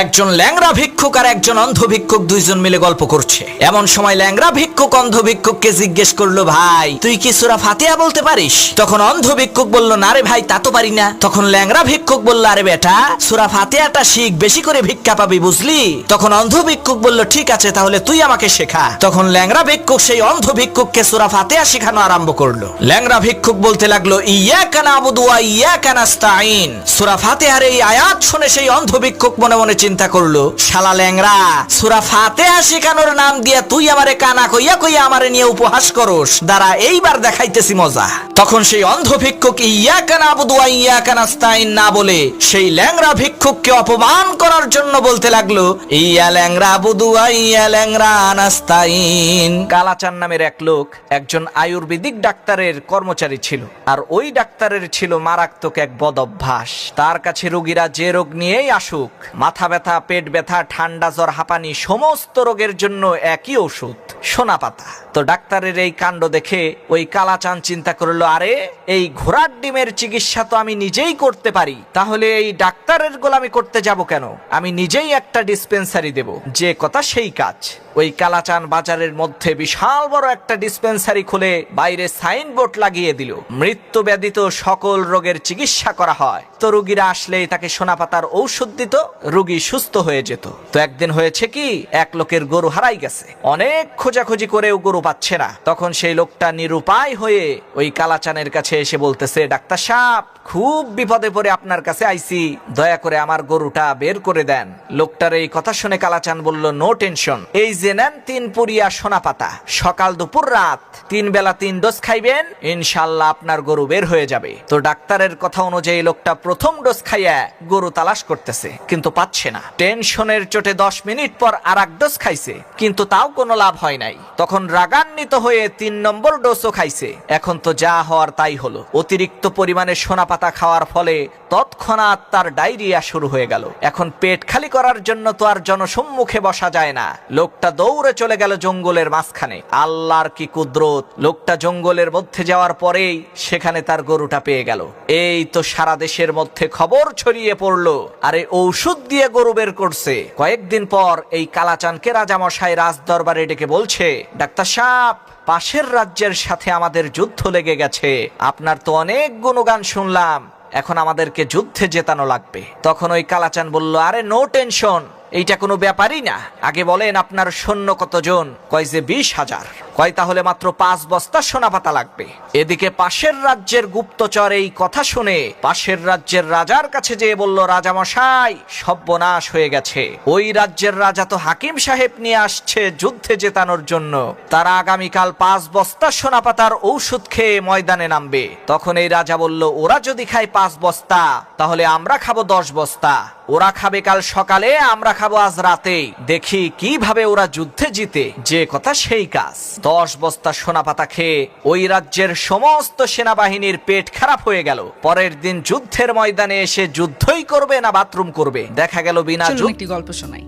একজন ল্যাংড়া ভিক্ষুক আর একজন অন্ধ ভিক্ষুক দুইজন মিলে গল্প করছে। এমন সময় ল্যাংড়া ভিক্ষুক অন্ধ ভিক্ষুককে জিজ্ঞেস করলো, ভাই তুই কি সূরা ফাতিহা বলতে পারিস? তখন অন্ধ ভিক্ষুক বলল, না রে ভাই, তা তো পারি না। তখন ল্যাংড়া ভিক্ষুক বলল, আরে বেটা, সূরা ফাতিহাটা শিখ, বেশি করে ভিক্ষা পাবি, বুঝলি? তখন অন্ধ ভিক্ষুক বলল, ঠিক আছে, তাহলে তুই আমাকে শেখা। তখন ল্যাংড়া ভিক্ষুক সেই অন্ধ ভিক্ষুককে সূরা ফাতিহা শেখানো আরম্ভ করলো। ল্যাংড়া ভিক্ষুক বলতে লাগলো, ইয়াকা নাবুদু ওয়া ইয়াকা নাস্তাইন। সূরা ফাতিহার এই আয়াত শুনে সেই অন্ধ ভিক্ষুক মনে মনে চিন্তা করলো, শালা ল্যাংড়া, সূরা ফাতিহা শেখানোর নাম দিয়া তুই আমারে কানা কইয়া কইয়া আমারে নিয়ে উপহাস করস, দাঁড়া এইবার দেখাইতেছি মজা। তখন সেই অন্ধ ভিক্ষুক ইয়াকা নাবুদু ওয়া ইয়াকা নাস্তাইন না বলে সেই ল্যাংড়া ভিক্ষুককে অপমান করার জন্য বলতে লাগলো, ইয়া ল্যাংড়া বুদু ওয়া ইয়া ল্যাংড়া নাস্তাইন। কালাচান নামের এক লোক একজন আয়ুর্বেদিক ডাক্তারের কর্মচারী ছিল, আর ওই ডাক্তারের ছিল মারাত্মক এক বদ অভ্যাস। তার কাছে রোগীরা যে রোগ নিয়েই আসুক, মাথা ব্যথা, পেট ব্যথা, ঠান্ডা, জ্বর, হাঁপানি, সমস্ত রোগের জন্য একই ওষুধ, সোনা পাতা। তো ডাক্তারের এই কাণ্ড দেখে ওই কালাচান চিন্তা করলো, আরে এই ঘোড়ার ডিমের চিকিৎসা তো আমি নিজেই করতে পারি, তাহলে এই ডাক্তারের গোলামি করতে যাব কেন? আমি নিজেই একটা ডিসপেন্সারি দেব। যে কথা সেই কাজ। ওই কালাচান বাজারের মধ্যে বিশাল বড় একটা ডিসপেন্সারি খুলে বাইরে সাইনবোর্ড লাগিয়ে দিল, মৃত্যু ব্যতীত সকল রোগের চিকিৎসা করা হয়। তো রোগীরা আসলেই তাকে সোনাপাতার ঔষধ দিত, রোগী সুস্থ হয়ে যেত। তো একদিন হয়েছে কি, এক লোকের গরু হারাই গেছে। অনেক খোঁজাখুঁজি করেও গরু পাচ্ছে না। তখন সেই লোকটা নিরুপায় হয়ে ওই কালাচানের কাছে এসে বলতেছে, ডাক্তার সাহেব, খুব বিপদে পড়ে আপনার কাছে আইছি, দয়া করে আমার গরুটা বের করে দেন। লোকটার এই কথা শুনে কালাচান বলল, নো টেনশন, এই যে নেন 3 পুরিয়া সোনা পাতা, সকাল দুপুর রাত 3 বেলা 3 ডোজ খাইবেন, ইনশাআল্লাহ আপনার গরু বের হয়ে যাবে। তো ডাক্তারের কথা অনুযায়ী লোকটা প্রথম ডোজ খাইয়া গরু তালাশ করতেছে, কিন্তু পাচ্ছে না। টেনশনের চোটে 10 মিনিট পর আরেক ডোজ খাইছে, কিন্তু তাও কোনো লাভ হয় নাই। তখন রাগান্বিত হয়ে 3 নম্বর ডোজও খাইছে। এখন তো যা হওয়ার তাই হলো। অতিরিক্ত পরিমাণে সোনা পাতা খাওয়ার ফলে তৎক্ষণাৎ তার ডায়রিয়া শুরু হয়ে গেল। এখন পেট খালি করার জন্য তো আর জনসম্মুখে বসা যায় না। লোকটা দৌড়ে চলে গেল জঙ্গলের মাঝখানে। আল্লাহর কি কুদরত, লোকটা জঙ্গলের মধ্যে যাওয়ার পরেই সেখানে তার গরুটা পেয়ে গেল। এই তো সারা দেশের মধ্যে খবর ছড়িয়ে পড়লো, আরে ঔষধ দিয়ে গরু বের করছে। কয়েকদিন পর এই কালাচানকে রাজামশাই রাজ দরবারে ডেকে বলছে, ডাক্তার সাহেব, পাশের রাজ্যের সাথে আমাদের যুদ্ধ লেগে গেছে, আপনার তো অনেক গুণগান শুনলাম, এখন আমাদেরকে যুদ্ধে জেতানো লাগবে। তখন ওই কালাচান বলল, আরে নো টেনশন, এইটা কোনো ব্যাপারই না। আগে বলেন আপনার সৈন্য কতজন? কয় যে 20,000। কয় তাহলে মাত্র 5 বস্তা সোনা পাতা লাগবে। এদিকে পাশের রাজ্যের গুপ্তচর এই কথা শুনে পাশের রাজ্যের রাজার কাছে যেয়ে বলল, রাজামশাই, সর্বনাশ হয়ে গেছে। ওই রাজ্যের রাজা তো হাকিম সাহেব নিয়ে আসছে যুদ্ধে জেতানোর জন্য। তারা আগামীকাল 5 বস্তা সোনা পাতার ঔষধ খেয়ে ময়দানে নামবে। তখন এই রাজা বলল, ওরা যদি খায় 5 বস্তা, তাহলে আমরা খাবো 10 বস্তা। ওরা খাবে কাল সকালে, আমরা খাবো আজ রাতে। দেখি কিভাবে ওরা যুদ্ধে জিতে। যে কথা সেই কাজ। 10 বস্তা সোনা পাতা খেয়ে ওই রাজ্যের সমস্ত সেনাবাহিনীর পেট খারাপ হয়ে গেল। পরের দিন যুদ্ধের ময়দানে এসে যুদ্ধই করবে না বাথরুম করবে। দেখা গেল বিনা যুদ্ধ। একটি গল্প শোনাই।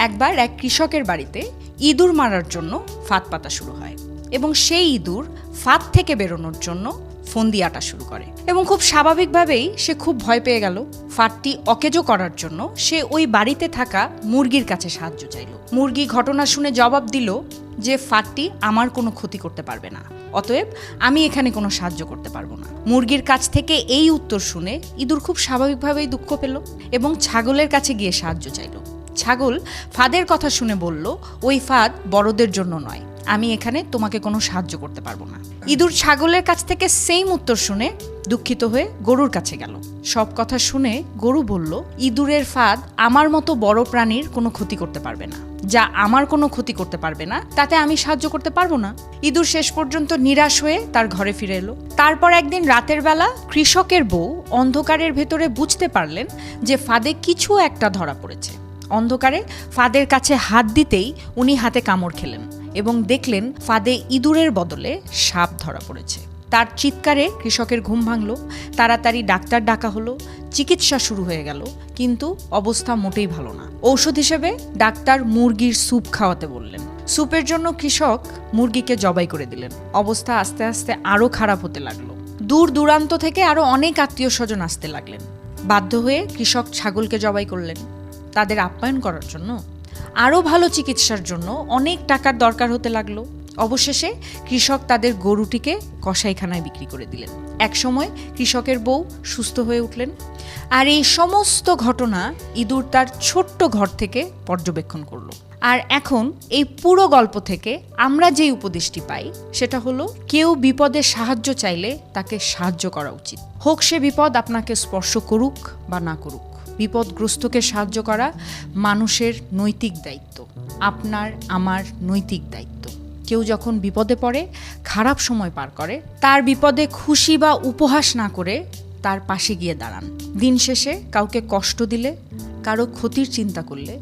একবার এক কৃষকের বাড়িতে ইঁদুর মারার জন্য ফাঁদ পাতা শুরু হয়, এবং সেই ইঁদুর ফাঁদ থেকে বেরোনোর জন্য ফন্দি আটা শুরু করে, এবং খুব স্বাভাবিকভাবেই সে খুব ভয় পেয়ে গেল। ফাঁদটি অকেজো করার জন্য সে ওই বাড়িতে থাকা মুরগির কাছে সাহায্য চাইল। মুরগি ঘটনা শুনে জবাব দিল যে ফাঁদটি আমার কোনো ক্ষতি করতে পারবে না, অতএব আমি এখানে কোনো সাহায্য করতে পারবো না। মুরগির কাছ থেকে এই উত্তর শুনে ইঁদুর খুব স্বাভাবিকভাবেই দুঃখ পেল এবং ছাগলের কাছে গিয়ে সাহায্য চাইল। ছাগল ফাঁদের কথা শুনে বলল, ওই ফাঁদ বড়দের জন্য নয়, আমি এখানে তোমাকে কোনো সাহায্য করতে পারবো না। ইঁদুর ছাগলের কাছ থেকে সেম উত্তর শুনে দুঃখিত হয়ে গরুর কাছে গেল। সব কথা শুনে গরু বলল, ইঁদুরের ফাঁদ আমার মতো বড় প্রাণীর কোনো ক্ষতি করতে পারবে না, যা আমার কোনো ক্ষতি করতে পারবে না তাতে আমি সাহায্য করতে পারবো না। ইঁদুর শেষ পর্যন্ত নিরাশ হয়ে তার ঘরে ফিরে এলো। তারপর একদিন রাতের বেলা কৃষকের বউ অন্ধকারের ভেতরে বুঝতে পারলেন যে ফাঁদে কিছু একটা ধরা পড়েছে। অন্ধকারে ফাঁদের কাছে হাত দিতেই উনি হাতে কামড় খেলেন এবং দেখলেন ফাঁদে ইঁদুরের বদলে সাপ ধরা পড়েছে। তার চিৎকারে কৃষকের ঘুম ভাঙল। তাড়াতাড়ি ডাক্তার ডাকা হলো। চিকিৎসা শুরু হয়ে গেল, কিন্তু অবস্থা মোটেই ভালো না। ঔষধ হিসেবে ডাক্তার মুরগির স্যুপ খাওয়াতে বললেন। স্যুপের জন্য কৃষক মুরগিকে জবাই করে দিলেন। অবস্থা আস্তে আস্তে আরো খারাপ হতে লাগলো। দূর দূরান্ত থেকে আরো অনেক আত্মীয় স্বজন আসতে লাগলেন। বাধ্য হয়ে কৃষক ছাগলকে জবাই করলেন। তাদের আপ্যায়ন করার জন্য, আরও ভালো চিকিৎসার জন্য অনেক টাকার দরকার হতে লাগলো। অবশেষে কৃষক তাদের গরুটিকে কসাইখানায় বিক্রি করে দিলেন। একসময় কৃষকের বউ সুস্থ হয়ে উঠলেন। আর এই সমস্ত ঘটনা ইঁদুর তার ছোট্ট ঘর থেকে পর্যবেক্ষণ করলো। আর এখন এই পুরো গল্প থেকে আমরা যে উপদেশটি পাই সেটা হলো, কেউ বিপদে সাহায্য চাইলে তাকে সাহায্য করা উচিত, হোক সে বিপদ আপনাকে স্পর্শ করুক বা না করুক। বিপদগ্রস্তকে সাহায্য করা মানুষের নৈতিক দায়িত্ব, আপনার আমার নৈতিক দায়িত্ব। কেউ যখন বিপদে পড়ে, খারাপ সময় পার করে, তার বিপদে খুশি বা উপহাস না করে তার পাশে গিয়ে দাঁড়ান। দিন শেষে কাউকে কষ্ট দিলে, কারো ক্ষতির চিন্তা করলে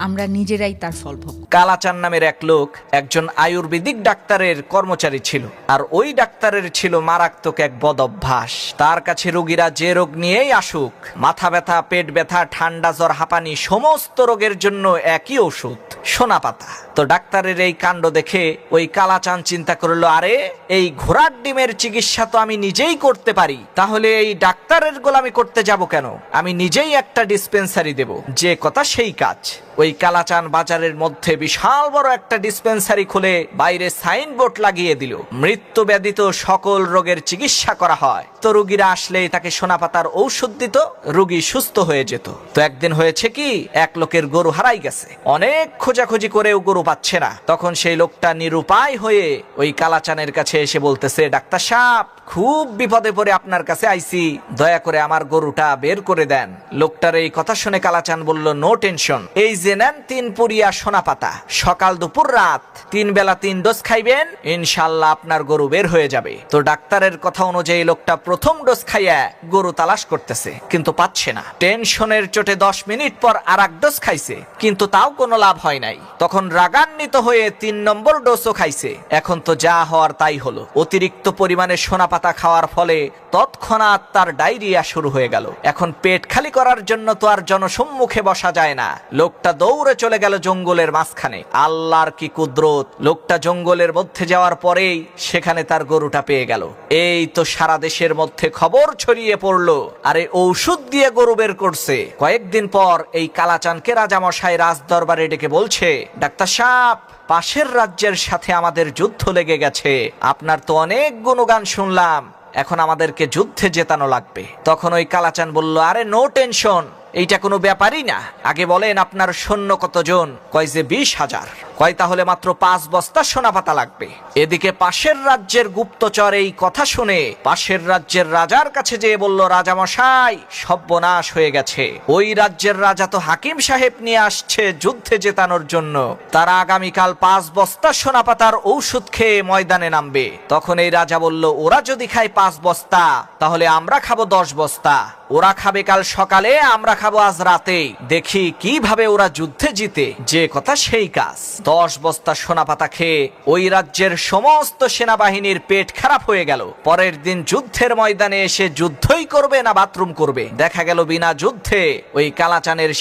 আমরা নিজেরাই তার ফল ভোগ। কালাচান নামের এক লোক একজন আয়ুর্বেদিক ডাক্তারের কর্মচারী ছিল, আর ওই ডাক্তারের ছিল মারাত্মক এক বদ অভ্যাস। তার কাছে রোগীরা যে রোগ নিয়েই আসুক, মাথা ব্যথা, পেট ব্যথা, ঠান্ডা, জ্বর, হাঁপানি, সমস্ত রোগের জন্য একই ওষুধ, সোনা পাতা। তো ডাক্তারের এই কাণ্ড দেখে ওই কালাচান চিন্তা করলো, আরে এই ঘোড়ার ডিমের চিকিৎসা তো আমি নিজেই করতে পারি, তাহলে এই ডাক্তারের গোলামি করতে যাব কেন? আমি নিজেই একটা ডিসপেন্সারি দেব। যে কথা সেই কাজ। ওই কালাচান বাজারের মধ্যে বিশাল বড় একটা ডিসপেন্সারি খুলে বাইরে সাইনবোর্ড লাগিয়ে দিল, মৃত্যু ব্যাধিত সকল রোগের চিকিৎসা করা হয়। তো রোগীরা আসলেই তাকে সোনাপাতার ঔষধ দিত, রোগী সুস্থ হয়ে যেত। তো একদিন হয়েছে কি, এক লোকের গরু হারাই গেছে। অনেক খোঁজাখুঁজি করেও গরু পাচ্ছে না। তখন সেই লোকটা নিরুপায় হয়ে ওই কালাচানের কাছে এসে বলতেছে, ডাক্তার সাহেব, খুব বিপদে পড়ে আপনার কাছে আইছি, দয়া করে আমার গরুটা বের করে দেন। লোকটার এই কথা শুনে কালাচান বলল, নো টেনশন, এই যে নেন 3 পুরিয়া সোনা পাতা, সকাল দুপুর রাত 3 বেলা 3 ডোজ খাইবেন, ইনশাল্লাহ আপনার গরু বের হয়ে যাবে। তো ডাক্তারের কথা অনুযায়ী লোকটা প্রথম ডোজ খাইয়া গরু তালাশ করতেছে, কিন্তু পাচ্ছে না। টেনশনের চোটে 10 মিনিট পর আর এক ডোজ খাইছে, কিন্তু তাও কোনো লাভ হয় নাই। তখন রাগান্বিত হয়ে 3 নম্বর ডোজও খাইছে। এখন তো যা হওয়ার তাই হলো। অতিরিক্ত পরিমাণে সোনা পাতা খাওয়ার ফলে তৎক্ষণাৎ তার ডায়রিয়া শুরু হয়ে গেল। এখন পেট খালি করার জন্য তো আর জনসম্মুখে বসা যায় না। লোকটা দৌড়ে চলে গেল জঙ্গলের মাঝখানে। আল্লাহর কি কুদরত, লোকটা জঙ্গলের মধ্যে যাওয়ার পরেই সেখানে তার গরুটা পেয়ে গেল। এই তো সারা দেশের মধ্যে খবর ছড়িয়ে পড়লো, আরে ঔষধ দিয়ে গরু বের করছে। কয়েকদিন পর এই কালাচানকে রাজামশাই রাজ দরবারে ডেকে বলছে, ডাক্তার সাহেব, পাশের রাজ্যের সাথে আমাদের যুদ্ধ লেগে গেছে, আপনার তো অনেক গুণগান শুনলাম, এখন আমাদেরকে যুদ্ধে জেতানো লাগবে। তখন ওই কালাচান বলল, আরে নো টেনশন, এইটা কোনো ব্যাপারই না। আগে বলেন আপনার সৈন্য কতজন? কয় যে 20,000। কয় তাহলে মাত্র 5 বস্তা সোনা পাতা লাগবে। এদিকে পাশের রাজ্যের গুপ্তচর এই কথা শুনে পাশের রাজ্যের রাজার কাছে যেয়ে বলল, রাজামশাই, সর্বনাশ হয়ে গেছে। ওই রাজ্যের রাজা তো হাকিম সাহেব নিয়ে আসছে যুদ্ধে জেতানোর জন্য। তারা আগামীকাল 5 বস্তা সোনা পাতার ঔষধ খেয়ে ময়দানে নামবে। তখন এই রাজা বলল, ওরা যদি খায় 5 বস্তা, তাহলে আমরা খাবো 10 বস্তা। ওরা খাবে কাল সকালে, আমরা খাবো আজ রাতে। দেখি কিভাবে ওরা যুদ্ধে জিতে। যে কথা সেই কাজ। 10 বস্তা সোনা পাতা খেয়ে ওই রাজ্যের সমস্ত সেনাবাহিনীর পেট খারাপ হয়ে গেল। পরের দিন যুদ্ধের ময়দানে এসে যুদ্ধই করবে না বাথরুম করবে। দেখা গেল বিনা যুদ্ধে ওই কালাচানের